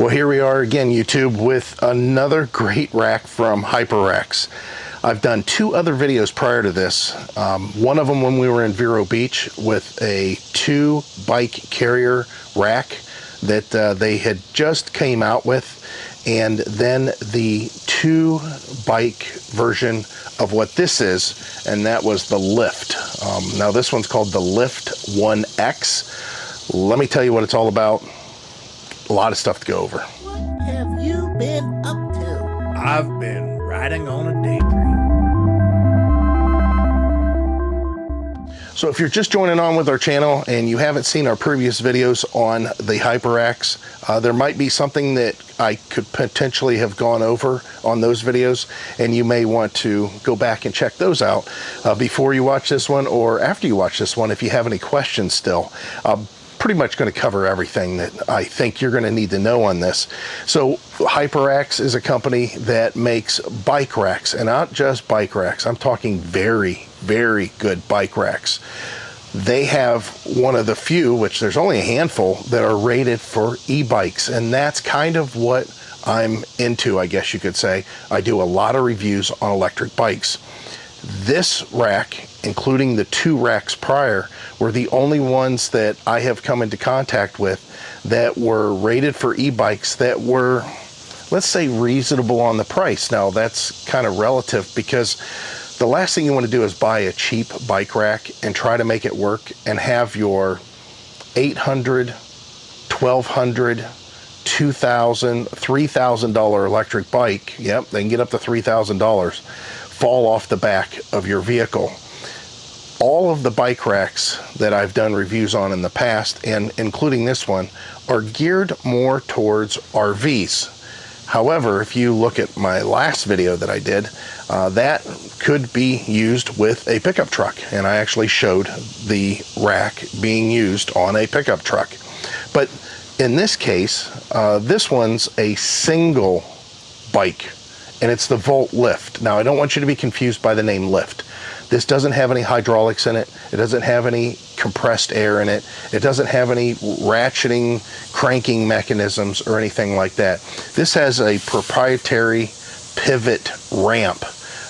Well, here we are again, YouTube, with another great rack from HYPERAX. I've done two other videos prior to this. One of them when we were in Vero Beach with a 2-bike carrier rack that they had just came out with, and then the 2-bike version of what this is, and that was the Lift. Now this one's called the Lift 1X. Let me tell you what it's all about. A lot of stuff to go over. What have you been up to? I've been riding on a daydream. So if you're just joining on with our channel and you haven't seen our previous videos on the HYPERAX, there might be something that I could potentially have gone over on those videos, and you may want to go back and check those out before you watch this one or after you watch this one if you have any questions still. Pretty much going to cover everything that I think you're going to need to know on this. So HYPERAX is a company that makes bike racks, and not just bike racks. I'm talking very, very good bike racks. They have one of the few, which there's only a handful, that are rated for e-bikes, and that's kind of what I'm into, I guess you could say. I do a lot of reviews on electric bikes. This rack, including the 2 racks prior, were the only ones that I have come into contact with that were rated for e-bikes that were, let's say, reasonable on the price. Now that's kind of relative, because the last thing you want to do is buy a cheap bike rack and try to make it work and have your $800, $1,200, $2,000, $3,000 electric bike, yep, they can get up to $3,000, fall off the back of your vehicle. All of the bike racks that I've done reviews on in the past, and including this one, are geared more towards RVs. However, if you look at my last video that I did, that could be used with a pickup truck, and I actually showed the rack being used on a pickup truck. But in this case, this one's a single bike, and it's the Volt Lift. Now, I don't want you to be confused by the name Lift. This doesn't have any hydraulics in it. It doesn't have any compressed air in it. It doesn't have any ratcheting, cranking mechanisms or anything like that. This has a proprietary pivot ramp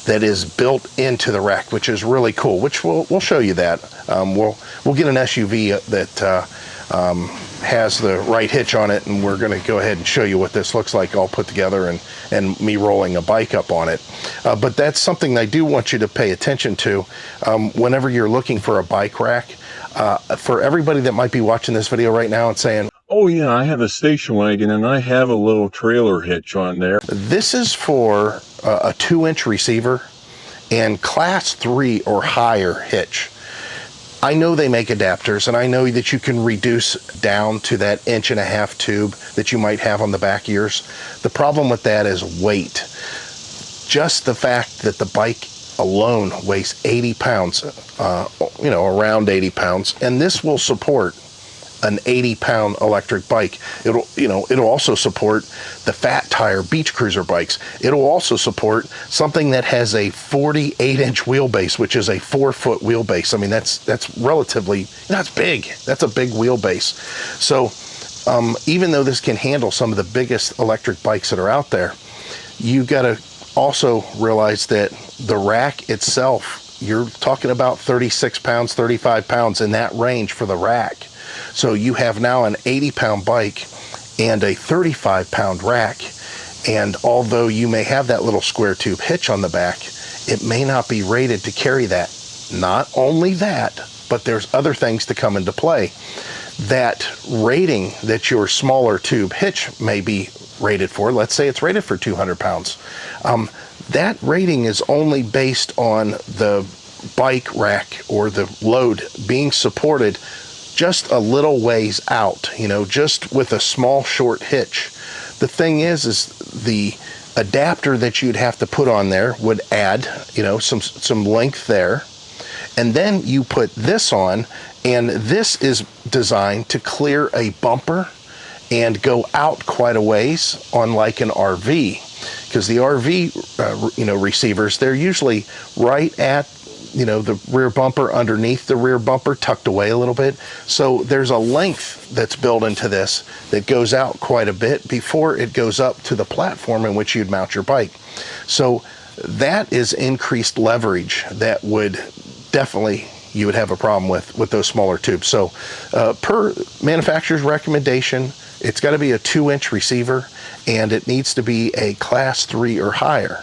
that is built into the rack, which is really cool, which we'll show you that. We'll get an SUV that has the right hitch on it, and we're going to go ahead and show you what this looks like all put together, and me rolling a bike up on it. But that's something I do want you to pay attention to whenever you're looking for a bike rack. For everybody that might be watching this video right now and saying, oh yeah, I have a station wagon and I have a little trailer hitch on there. This is for a 2-inch receiver and class 3 or higher hitch. I know they make adapters, and I know that you can reduce down to that 1.5-inch tube that you might have on the back of yours. The problem with that is weight. Just the fact that the bike alone weighs 80 pounds, around 80 pounds, and this will support an 80-pound electric bike. It'll also support the fat tire beach cruiser bikes. It'll also support something that has a 48-inch wheelbase, which is a 4-foot wheelbase. I mean, that's relatively, that's big. That's a big wheelbase. So even though this can handle some of the biggest electric bikes that are out there, you got to also realize that the rack itself, you're talking about 36 pounds, 35 pounds in that range for the rack. So you have now an 80-pound bike and a 35-pound rack, and although you may have that little square tube hitch on the back, it may not be rated to carry that. Not only that, but there's other things to come into play. That rating that your smaller tube hitch may be rated for, let's say it's rated for 200 pounds, that rating is only based on the bike rack or the load being supported just a little ways out, just with a small short hitch. The thing is the adapter that you'd have to put on there would add, some length there. And then you put this on, and this is designed to clear a bumper and go out quite a ways on like an RV. Because the RV, receivers, they're usually right at you know, the rear bumper underneath the rear bumper tucked away a little bit. So there's a length that's built into this that goes out quite a bit before it goes up to the platform in which you'd mount your bike. So that is increased leverage that would definitely, you would have a problem with those smaller tubes. So per manufacturer's recommendation, it's got to be a 2-inch receiver, and it needs to be a class 3 or higher,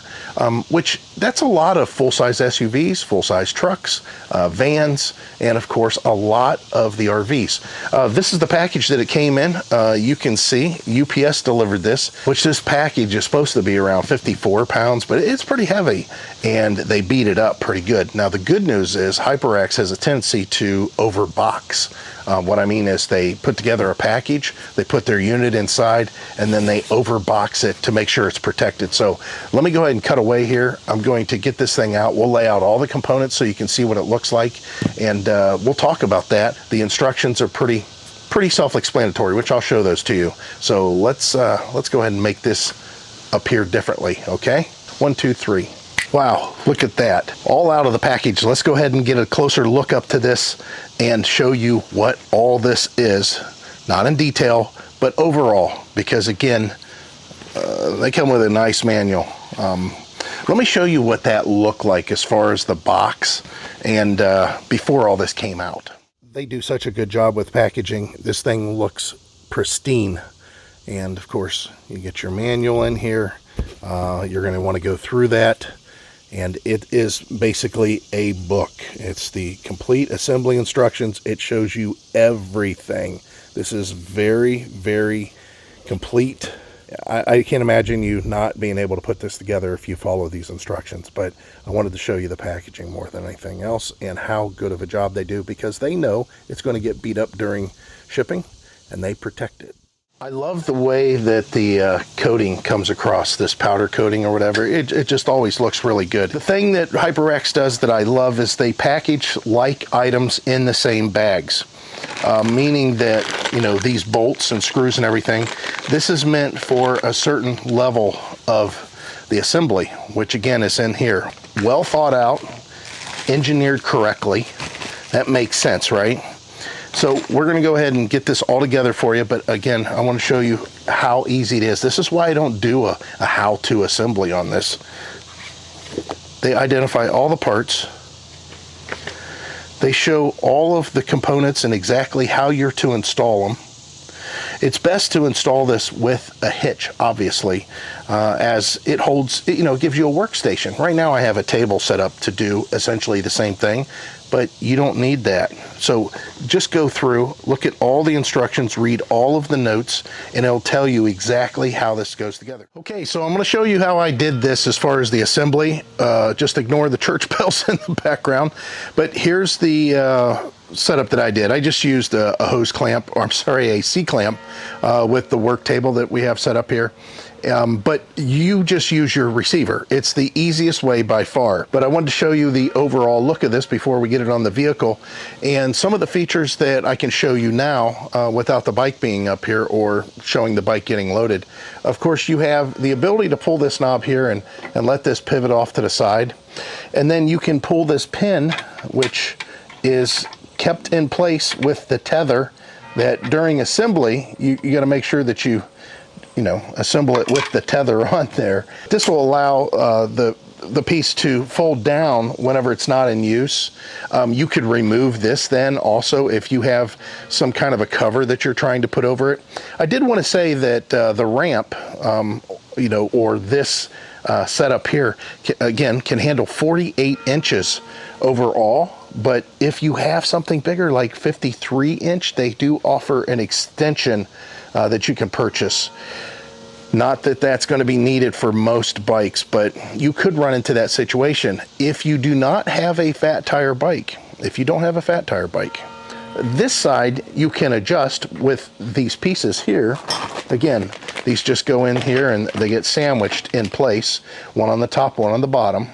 which that's a lot of full-size SUVs, full-size trucks, vans, and of course a lot of the RVs. This is the package that it came in. You can see UPS delivered this, which this package is supposed to be around 54 pounds, but it's pretty heavy, and they beat it up pretty good. Now the good news is HYPERAX has a tendency to overbox. What I mean is they put together a package, they put their unit inside, and then they overbox it to make sure it's protected. So let me go ahead and cut away here. I'm going to get this thing out. We'll lay out all the components so you can see what it looks like, and we'll talk about that. The instructions are pretty self-explanatory, which I'll show those to you. So let's go ahead and make this appear differently, okay? 1, 2, 3. Wow, look at that. All out of the package. Let's go ahead and get a closer look up to this and show you what all this is. Not in detail, but overall, because again, they come with a nice manual. Let me show you what that looked like as far as the box and before all this came out. They do such a good job with packaging. This thing looks pristine. And of course, you get your manual in here. You're going to want to go through that. And it is basically a book. It's the complete assembly instructions. It shows you everything. This is very, very complete. I can't imagine you not being able to put this together if you follow these instructions, but I wanted to show you the packaging more than anything else and how good of a job they do, because they know it's going to get beat up during shipping and they protect it. I love the way that the coating comes across, this powder coating or whatever. It just always looks really good. The thing that HYPERAX does that I love is they package like items in the same bags. Meaning that, you know, these bolts and screws and everything, this is meant for a certain level of the assembly, which again is in here. Well thought out, engineered correctly. That makes sense, right? So we're going to go ahead and get this all together for you, but again, I want to show you how easy it is. This is why I don't do a how-to assembly on this. They identify all the parts. They show all of the components and exactly how you're to install them. It's best to install this with a hitch, obviously, as it holds, you know, it gives you a workstation. Right now I have a table set up to do essentially the same thing, but you don't need that. So just go through, look at all the instructions, read all of the notes, and it'll tell you exactly how this goes together. Okay, so I'm going to show you how I did this as far as the assembly. Just ignore the church bells in the background. But here's the setup that I did. I just used a hose clamp, or I'm sorry, a C-clamp with the work table that we have set up here. But you just use your receiver. It's the easiest way by far. But I wanted to show you the overall look of this before we get it on the vehicle, and some of the features that I can show you now without the bike being up here or showing the bike getting loaded. Of course, you have the ability to pull this knob here and let this pivot off to the side. And then you can pull this pin, which is kept in place with the tether, that during assembly, you got to make sure that you assemble it with the tether on there. This will allow the piece to fold down whenever it's not in use. You could remove this then also if you have some kind of a cover that you're trying to put over it. I did want to say that the ramp, or this setup here, again, can handle 48 inches overall. But if you have something bigger like 53 inch, they do offer an extension that you can purchase. Not that that's going to be needed for most bikes, but you could run into that situation if you do not have a fat tire bike. If you don't have a fat tire bike, this side you can adjust with these pieces here. Again, these just go in here and they get sandwiched in place, one on the top, one on the bottom.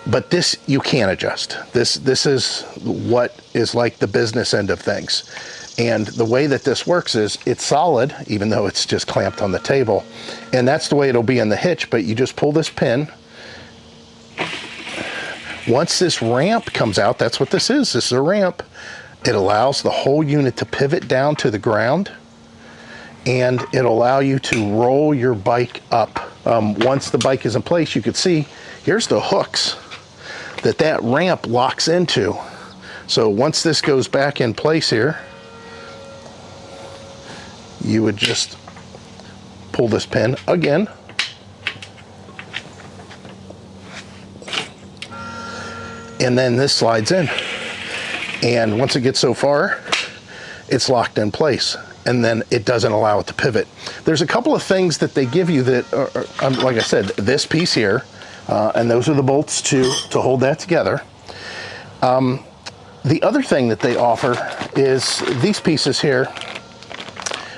But this you can't adjust. This is what is like the business end of things. And the way that this works is it's solid, even though it's just clamped on the table. And that's the way it'll be in the hitch, but you just pull this pin Once this ramp comes out, that's what this is a ramp. It allows the whole unit to pivot down to the ground, and it'll allow you to roll your bike up. Once the bike is in place, you can see here's the hooks that ramp locks into. So once this goes back in place here, you would just pull this pin again, and then this slides in. And once it gets so far, it's locked in place, and then it doesn't allow it to pivot. There's a couple of things that they give you that are, like I said, this piece here, and those are the bolts to hold that together. The other thing that they offer is these pieces here.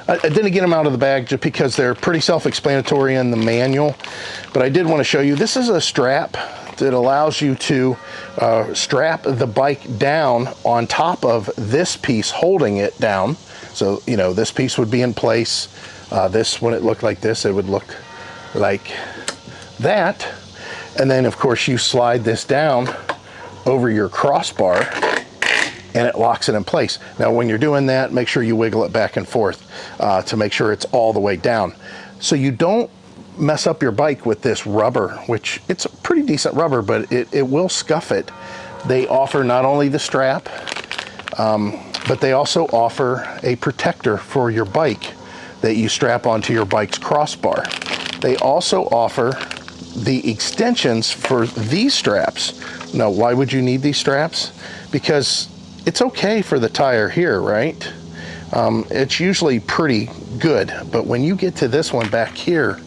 I didn't get them out of the bag just because they're pretty self-explanatory in the manual, but I did want to show you. This is a strap that allows you to strap the bike down on top of this piece holding it down. So, you know, this piece would be in place. This, when it looked like this, it would look like that. And then, of course, you slide this down over your crossbar, and it locks it in place. Now, when you're doing that, make sure you wiggle it back and forth to make sure it's all the way down. So you don't mess up your bike with this rubber, which it's a pretty decent rubber, but it will scuff it. They offer not only the strap, but they also offer a protector for your bike that you strap onto your bike's crossbar. They also offer the extensions for these straps. Now, why would you need these straps? Because it's okay for the tire here, right? It's usually pretty good, but when you get to this one back here,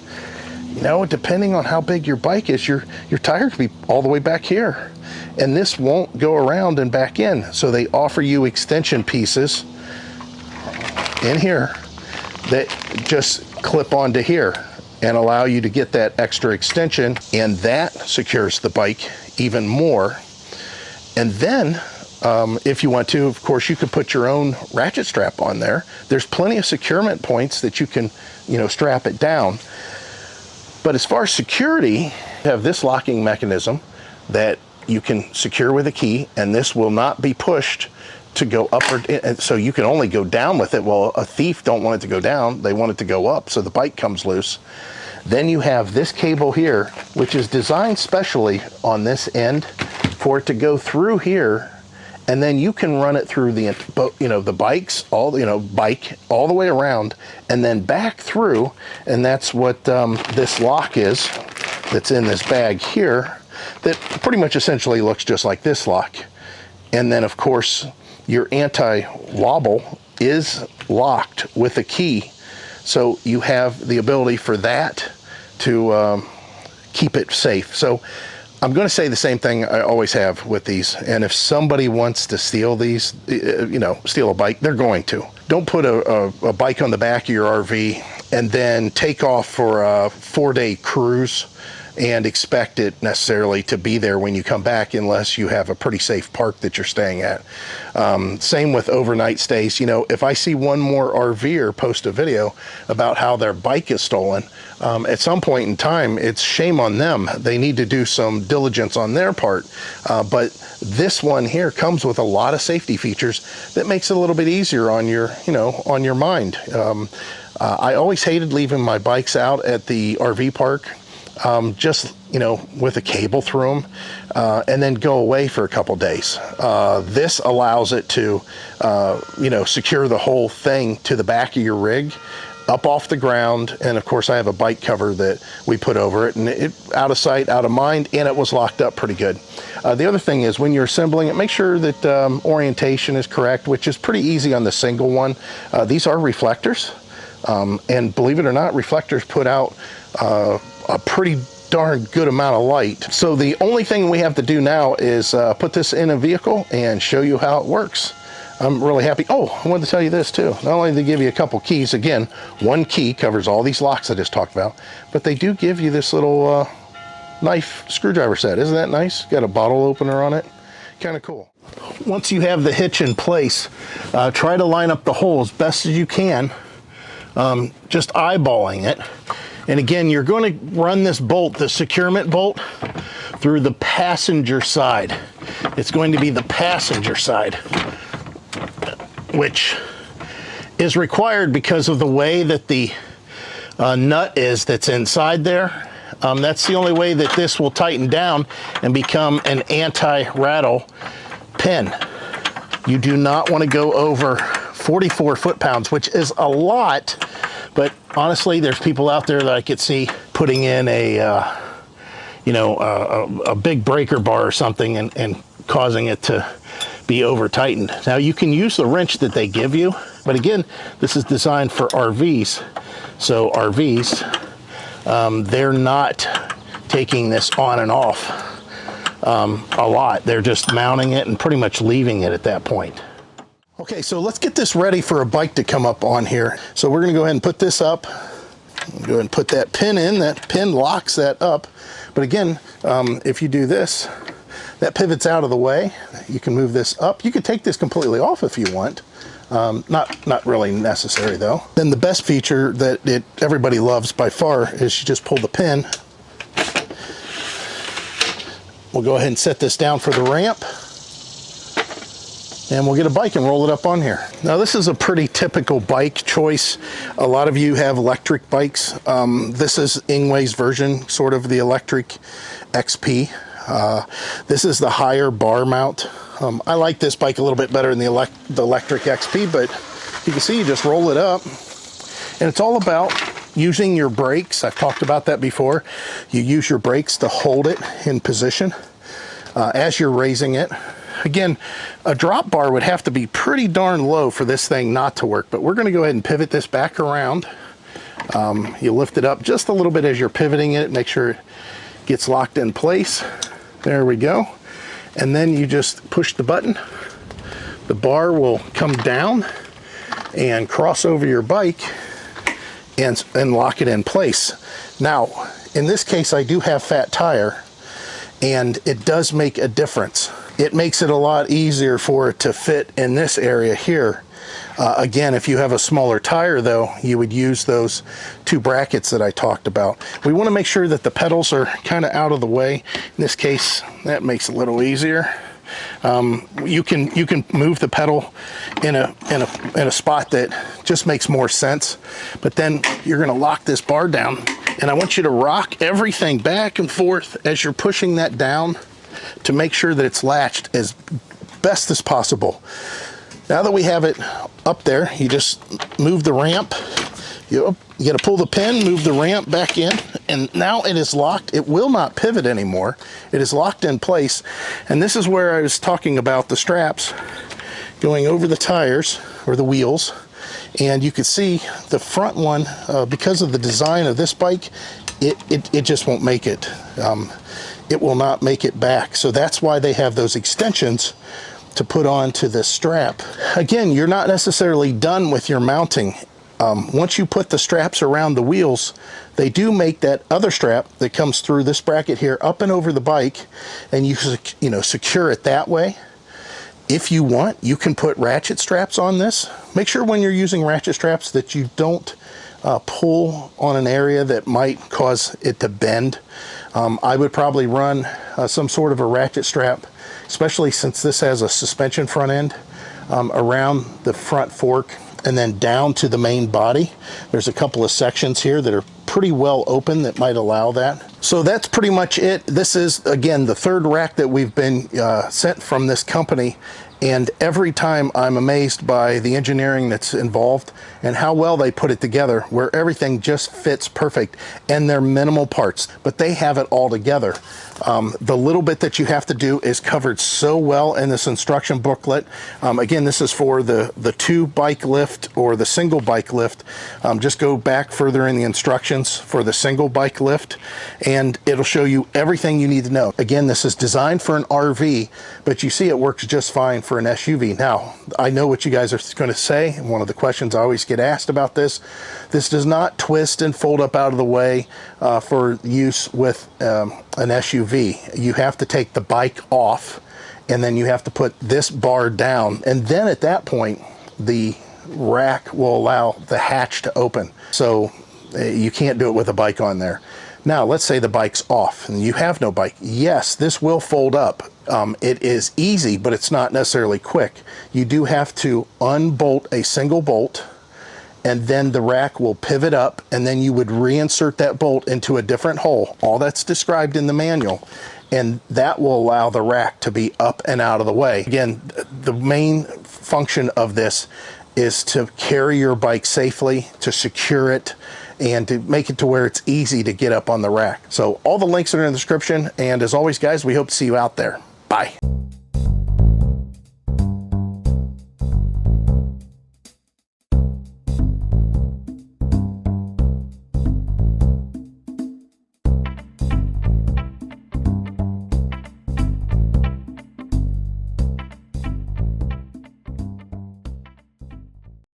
you know, depending on how big your bike is, your tire could be all the way back here, and this won't go around and back in. So they offer you extension pieces in here that just clip onto here and allow you to get that extra extension, and that secures the bike even more. And then if you want to, of course, you could put your own ratchet strap on there. There's plenty of securement points that you can, you know, strap it down. But as far as security, you have this locking mechanism that you can secure with a key, and this will not be pushed to go up or down. So you can only go down with it. Well, a thief don't want it to go down, they want it to go up, so the bike comes loose. Then you have this cable here, which is designed specially on this end for it to go through here, and then you can run it through the, you know, the bikes, bike all the way around, and then back through. And that's what this lock is that's in this bag here, that pretty much essentially looks just like this lock. And then, of course, your anti-wobble is locked with a key, so you have the ability for that to keep it safe. So I'm going to say the same thing I always have with these, and if somebody wants to steal these, you know, steal a bike, they're going to. Don't put a bike on the back of your RV and then take off for a 4-day cruise and expect it necessarily to be there when you come back, unless you have a pretty safe park that you're staying at. Same with overnight stays. You know, if I see one more RVer post a video about how their bike is stolen, at some point in time, it's shame on them. They need to do some diligence on their part. But this one here comes with a lot of safety features that makes it a little bit easier on your, you know, on your mind. I always hated leaving my bikes out at the RV park, just, you know, with a cable through them, and then go away for a couple days. This allows it to, you know, secure the whole thing to the back of your rig, up off the ground. And of course I have a bike cover that we put over it, and it out of sight, out of mind, and it was locked up pretty good. The other thing is, when you're assembling it, make sure that orientation is correct, which is pretty easy on the single one. These are reflectors, and believe it or not, reflectors put out a pretty darn good amount of light. So the only thing we have to do now is put this in a vehicle and show you how it works. I'm really happy. Oh, I wanted to tell you this too. Not only do they give you a couple keys, again, one key covers all these locks I just talked about, but they do give you this little knife screwdriver set. Isn't that nice? Got a bottle opener on it. Kind of cool. Once you have the hitch in place, try to line up the hole as best as you can, just eyeballing it. And again, you're going to run this bolt, the securement bolt, through the passenger side. It's going to be the passenger side, which is required because of the way that the nut is that's inside there. That's the only way that this will tighten down and become an anti-rattle pin. You do not want to go over 44 foot-pounds, which is a lot, but honestly, there's people out there that I could see putting in a big breaker bar or something and causing it to be over tightened. Now you can use the wrench that they give you, but again, this is designed for RVs. So RVs, they're not taking this on and off a lot. They're just mounting it and pretty much leaving it at that point. Okay, so let's get this ready for a bike to come up on here. So we're gonna go ahead and put this up. Go ahead and put that pin in. That pin locks that up. But again, if you do this, that pivots out of the way. You can move this up. You can take this completely off if you want. Not really necessary though. Then the best feature that everybody loves by far is you just pull the pin. We'll go ahead and set this down for the ramp. And we'll get a bike and roll it up on here. Now this is a pretty typical bike choice. A lot of you have electric bikes. This is Ingway's version, sort of the electric XP. This is the higher bar mount. I like this bike a little bit better than the electric XP, but you can see you just roll it up. And it's all about using your brakes. I've talked about that before. You use your brakes to hold it in position as you're raising it. Again, a drop bar would have to be pretty darn low for this thing not to work, but we're going to go ahead and pivot this back around. You lift it up just a little bit as you're pivoting it, make sure it gets locked in place. There we go. And then you just push the button. The bar will come down and cross over your bike and lock it in place. Now, in this case, I do have fat tire, and it does make a difference. It makes it a lot easier for it to fit in this area here. Again, if you have a smaller tire though, you would use those two brackets that I talked about. We want to make sure that the pedals are kind of out of the way. In this case, that makes it a little easier. You can move the pedal in a spot that just makes more sense, but then you're going to lock this bar down, and I want you to rock everything back and forth as you're pushing that down to make sure that it's latched as best as possible. Now that we have it up there, you just move the ramp. You got to pull the pin, move the ramp back in, and now it is locked. It will not pivot anymore. It is locked in place. And this is where I was talking about the straps going over the tires or the wheels. And you can see the front one, because of the design of this bike, it just won't make it. It will not make it back. So that's why they have those extensions to put onto this strap. Again, you're not necessarily done with your mounting. Once you put the straps around the wheels, they do make that other strap that comes through this bracket here up and over the bike, and you secure it that way. If you want, you can put ratchet straps on this. Make sure when you're using ratchet straps that you don't pull on an area that might cause it to bend. I would probably run some sort of a ratchet strap, especially since this has a suspension front end, around the front fork and then down to the main body. There's a couple of sections here that are pretty well open that might allow that. So that's pretty much it. This is, again, the third rack that we've been sent from this company, and every time I'm amazed by the engineering that's involved and how well they put it together, where everything just fits perfect, and they're minimal parts, but they have it all together. The little bit that you have to do is covered so well in this instruction booklet. Again, this is for the two bike lift or the single bike lift. Just go back further in the instructions for the single bike lift, and it'll show you everything you need to know. Again, this is designed for an RV, but you see it works just fine for an SUV. Now, I know what you guys are going to say. One of the questions I always get asked about this does not twist and fold up out of the way for use with an SUV. You have to take the bike off, and then you have to put this bar down, and then at that point the rack will allow the hatch to open. So You can't do it with a bike on there. Now, let's say the bike's off and you have no bike. Yes, this will fold up. It is easy, but it's not necessarily quick. You do have to unbolt a single bolt, and then the rack will pivot up, and then you would reinsert that bolt into a different hole. All that's described in the manual, and that will allow the rack to be up and out of the way. Again, the main function of this is to carry your bike safely, to secure it, and to make it to where it's easy to get up on the rack. So all the links are in the description, and as always, guys, we hope to see you out there. Bye.